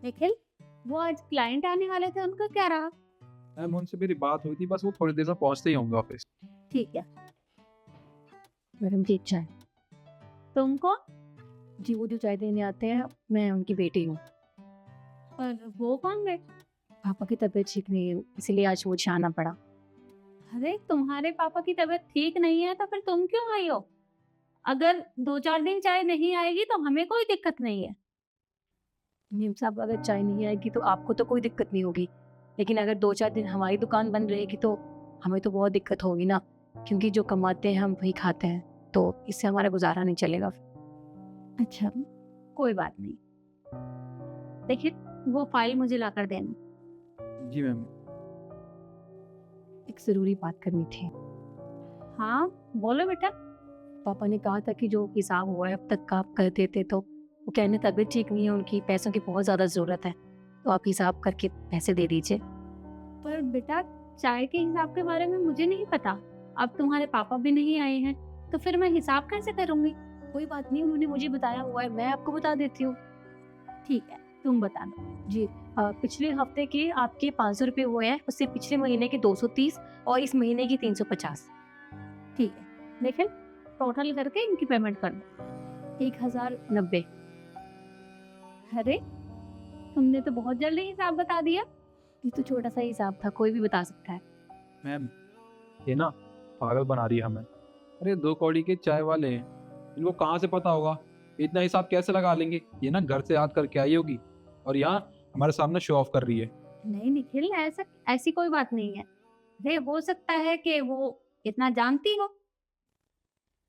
निखिल, वो आज क्लाइंट आने वाले थे, उनका क्या रहा? मैम उनसे मेरी बात हुई थी, बस वो थोड़ी देर में पहुंचते ही होंगे ऑफिस। ठीक है। मैडम जी चाय। तुम कौन? जी वो जो चाय देने आते हैं, मैं उनकी बेटी हूँ। और वो कौन है? पापा की तबीयत ठीक नहीं है, इसीलिए आज मुझे आना पड़ा। अरे तुम्हारे पापा की तबीयत ठीक नहीं है तो फिर तुम क्यों आई हो? अगर 2-4 दिन चाय नहीं आएगी तो हमें कोई दिक्कत नहीं है। नीम साहब, अगर चाय नहीं आएगी तो आपको तो कोई दिक्कत नहीं होगी, लेकिन अगर 2-4 दिन हमारी दुकान बंद रहेगी तो हमें तो बहुत दिक्कत होगी ना, क्योंकि जो कमाते हैं हम वही खाते हैं, तो इससे हमारा गुजारा नहीं चलेगा। अच्छा, कोई बात नहीं। देखिए, वो फाइल मुझे लाकर देना। जी मैम। एक ज़रूरी बात करनी थी। हाँ, बोलो बेटा। पापा ने कहा था कि जो हिसाब हुआ है अब तक का आप कर देते, तो वो कहने तबीयत ठीक नहीं है उनकी, पैसों की बहुत ज़्यादा ज़रूरत है, तो आप हिसाब करके पैसे दे दीजिए। पर बेटा, चाय के हिसाब के बारे में मुझे नहीं पता। अब तुम्हारे पापा भी नहीं आए हैं तो फिर मैं हिसाब कैसे करूंगी? कोई बात नहीं, उन्होंने मुझे बताया हुआ है, मैं आपको बता देती हूँ। ठीक है, तुम बता दो। जी, पिछले हफ्ते के आपके 500 रुपये हुए हैं, उससे पिछले महीने के 230 और इस महीने की 350। ठीक है, निखिल, टोटल करके इनकी पेमेंट कर दो। 1090। अरे, तुमने तो बहुत जल्दी हिसाब बता दिया। ये तो छोटा सा हिसाब था, कोई भी बता सकता है। मैम ये ना पागल बना रही है हमें। अरे 2 कौड़ी के चाय वाले हैं, इनको कहाँ से पता होगा, इतना हिसाब कैसे लगा लेंगे? ये ना घर से याद करके आई होगी और यहाँ हमारे सामने शो ऑफ कर रही है। नहीं निखिल, ऐसी कोई बात नहीं है। अरे हो सकता है कि वो इतना जानती हो।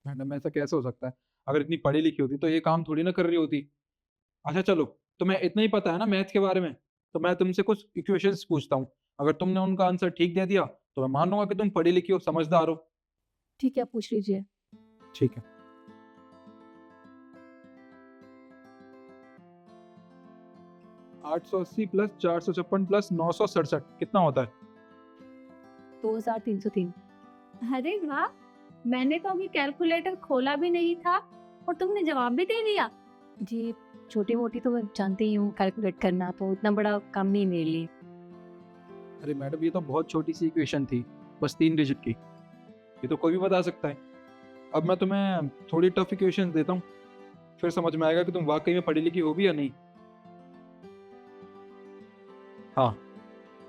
मैडम ऐसा कैसे हो सकता है? अगर इतनी पढ़ी लिखी होती तो ये काम थोड़ी ना कर रही होती। अच्छा चलो, तुम्हें इतना ही पता है ना मैथ के बारे में, तो मैं तुमसे कुछ इक्वेशंस पूछता हूँ। अगर तुमने उनका आंसर ठीक दे दिया तो मैं मान लूंगा कि तुम पढ़ी लिखी हो, समझदार हो। ठीक है, आप पूछ लीजिए। ठीक है। 880 प्लस 456 प्लस 967 कितना होता है? 2303। अरे वाह, मैंने तो अभी कैलकुलेटर खोला भी नहीं था और तुमने जवाब भी दे दिया। जी, छोटी मोटी तो मैं जानती ही हूँ कैलकुलेट करना, तो इतना बड़ा काम नहीं मेरे लिए। अरे मैडम ये तो बहुत छोटी सी इक्वेशन थी, बस 3 डिजिट की, ये तो कोई भी बता सकता है। अब मैं तुम्हें थोड़ी टफ इक्वेशन देता हूँ, फिर समझ में आएगा कि तुम वाकई में पढ़ी लिखी हो भी या नहीं। हाँ,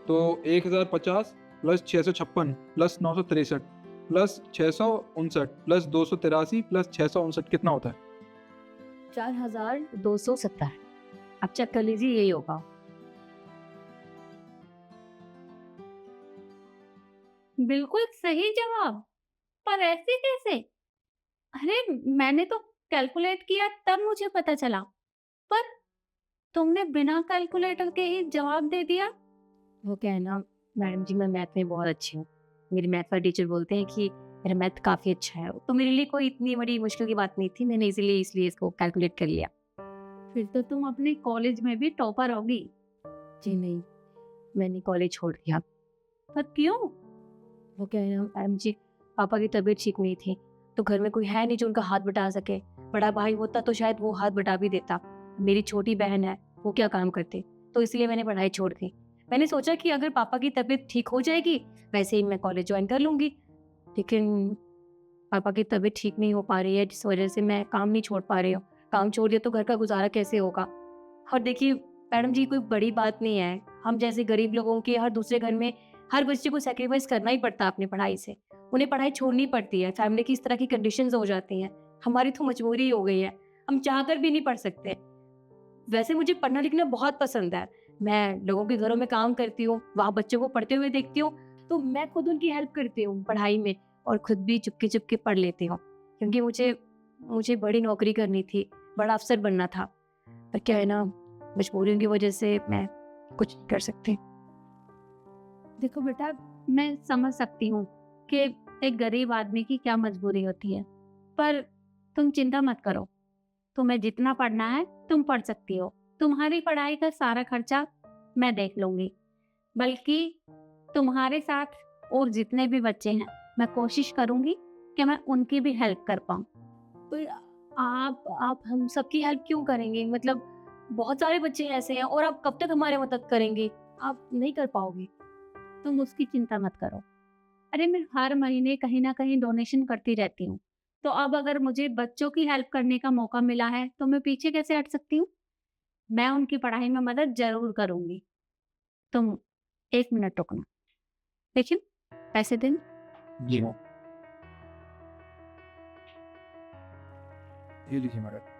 तो 1050 plus 656 plus 963 plus 659 plus 283 plus 659 कितना होता है? 4270। आप चेक कर लीजिए, यही होगा। बिल्कुल सही जवाब। पर ऐसे कैसे? अरे, मैंने तो कैलकुलेट किया तब मुझे पता चला, पर तुमने बिना कैलकुलेटर के ही जवाब दे दिया। वो क्या है ना मैडम जी, मैं मैथ में बहुत अच्छी हूँ। मेरी मैथ का टीचर बोलते हैं कि मेरा मैथ काफ़ी अच्छा है, तो मेरे लिए कोई इतनी बड़ी मुश्किल की बात नहीं थी, मैंने इसीलिए इसलिए इसको कैलकुलेट कर लिया। फिर तो तुम अपने कॉलेज में भी टॉपर होगी। जी नहीं, मैंने कॉलेज छोड़ दिया। पर क्यों? वो क्या है ना मैम जी, पापा की तबीयत ठीक नहीं थी, तो घर में कोई है नहीं जो उनका हाथ बटा सके। बड़ा भाई होता तो शायद वो हाथ बटा भी देता। मेरी छोटी बहन है, वो क्या काम करते, तो इसलिए मैंने पढ़ाई छोड़ दी। मैंने सोचा कि अगर पापा की तबीयत ठीक हो जाएगी वैसे ही मैं कॉलेज ज्वाइन कर लूँगी, लेकिन पापा की तबीयत ठीक नहीं हो पा रही है, जिस वजह से मैं काम नहीं छोड़ पा रही हूँ। काम छोड़ दिया तो घर का गुजारा कैसे होगा? और देखिए मैडम जी, कोई बड़ी बात नहीं है, हम जैसे गरीब लोगों के हर दूसरे घर में हर बच्चे को सैक्रिफाइस करना ही पड़ता है अपनी पढ़ाई से। उन्हें पढ़ाई छोड़नी पड़ती है, फैमिली की इस तरह की कंडीशंस हो जाती हैं। हमारी तो मजबूरी हो गई है, हम चाहकर भी नहीं पढ़ सकते। वैसे मुझे पढ़ना लिखना बहुत पसंद है, मैं लोगों के घरों में काम करती हूँ, वहाँ बच्चों को पढ़ते हुए देखती हूँ, तो मैं खुद उनकी हेल्प करती हूँ पढ़ाई में और खुद भी चुपके चुपके पढ़ लेती हूँ, क्योंकि मुझे मुझे बड़ी नौकरी करनी थी, बड़ा अफसर बनना था। पर क्या है ना, मजबूरियों की वजह से मैं कुछ नहीं कर सकती। देखो बेटा, मैं समझ सकती हूँ कि एक गरीब आदमी की क्या मजबूरी होती है, पर तुम चिंता मत करो। तुम्हें जितना पढ़ना है तुम पढ़ सकती हो। तुम्हारी पढ़ाई का सारा खर्चा मैं देख लूंगी। बल्कि तुम्हारे साथ और जितने भी बच्चे हैं, मैं कोशिश करूंगी कि मैं उनकी भी हेल्प कर पाऊँ। पर आप हम सबकी हेल्प क्यों करेंगे? मतलब बहुत सारे बच्चे ऐसे हैं और आप कब तक हमारी मदद करेंगे? आप नहीं कर पाओगे। तुम उसकी चिंता मत करो। अरे मैं हर महीने कहीं ना कहीं डोनेशन करती रहती हूँ, तो अब अगर मुझे बच्चों की हेल्प करने का मौका मिला है तो मैं पीछे कैसे हट सकती हूँ? मैं उनकी पढ़ाई में मदद जरूर करूंगी। तुम 1 मिनट रुकना। देखिए, पैसे दें। जी मैम। ये लीजिए मैडम।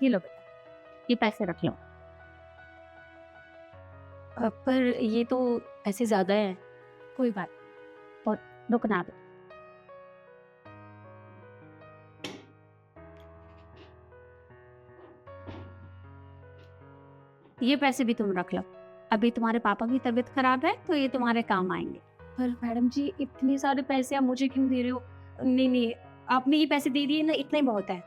ये लो बेटा, ये पैसे रख लो। पर ये तो ऐसे ज़्यादा है। कोई बात नहीं, और रुकना दो। ये पैसे भी तुम रख लो। अभी तुम्हारे पापा की तबीयत खराब है तो ये तुम्हारे काम आएंगे। पर मैडम जी, इतने सारे पैसे आप मुझे क्यों दे रहे हो? नहीं नहीं, आपने ये पैसे दे दिए ना, इतना ही बहुत है।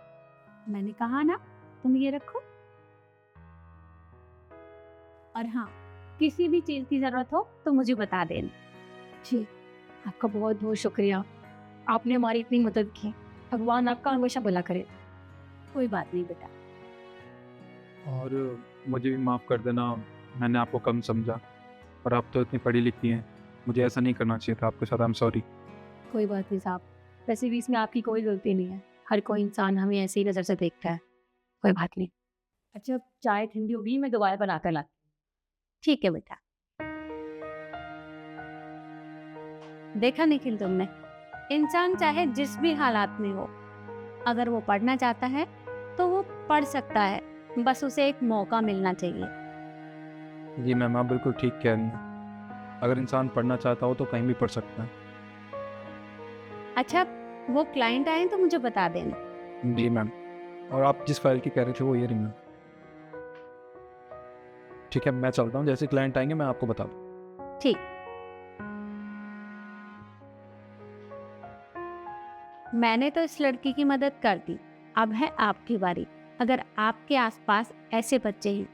मैंने कहा ना, तुम ये रखो। और हाँ, किसी भी चीज की जरूरत हो तो मुझे बता देना। जी, आपका बहुत बहुत शुक्रिया। आपने हमारी इतनी मदद की। भगवान आपका हमेशा भला करे। कोई बात नहीं बेटा। और मुझे भी माफ़ कर देना, मैंने आपको कम समझा, और आप तो इतनी पढ़ी लिखी हैं, मुझे ऐसा नहीं करना चाहिए था आपके साथ। I am sorry. कोई बात नहीं साहब, वैसे भी इसमें आपकी कोई गलती नहीं है। हर कोई इंसान हमें ऐसे ही नज़र से देखता है। कोई बात नहीं। अच्छा, चाय ठंडी होगी, मैं दोबारा बना कर लाती ठीक है बेटा। देखा निखिल तुमने, इंसान चाहे जिस भी हालात में हो, अगर वो पढ़ना चाहता है तो वो पढ़ सकता है, बस उसे एक मौका मिलना चाहिए। जी मैम, आप बिल्कुल ठीक कह रही हैं। अगर इंसान पढ़ना चाहता हो तो कहीं भी पढ़ सकता है। अच्छा, वो क्लाइंट आए तो मुझे बता देना। जी मैम। और आप जिस फाइल की कह रहे थे वो ये रही मैम। ठीक है, मैं चलता हूँ, जैसे क्लाइंट आएंगे मैं आपको बता दूँ। ठीक। मैंने तो इस लड़की की मदद कर दी, अब है आपकी बारी। अगर आपके आसपास ऐसे बच्चे हैं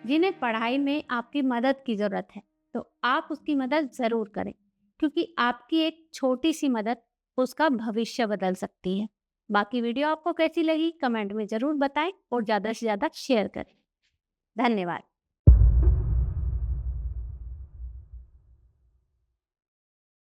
जिन्हें पढ़ाई में आपकी मदद की ज़रूरत है तो आप उसकी मदद ज़रूर करें, क्योंकि आपकी एक छोटी सी मदद उसका भविष्य बदल सकती है। बाकी वीडियो आपको कैसी लगी कमेंट में ज़रूर बताएं और ज़्यादा से ज़्यादा शेयर करें। धन्यवाद।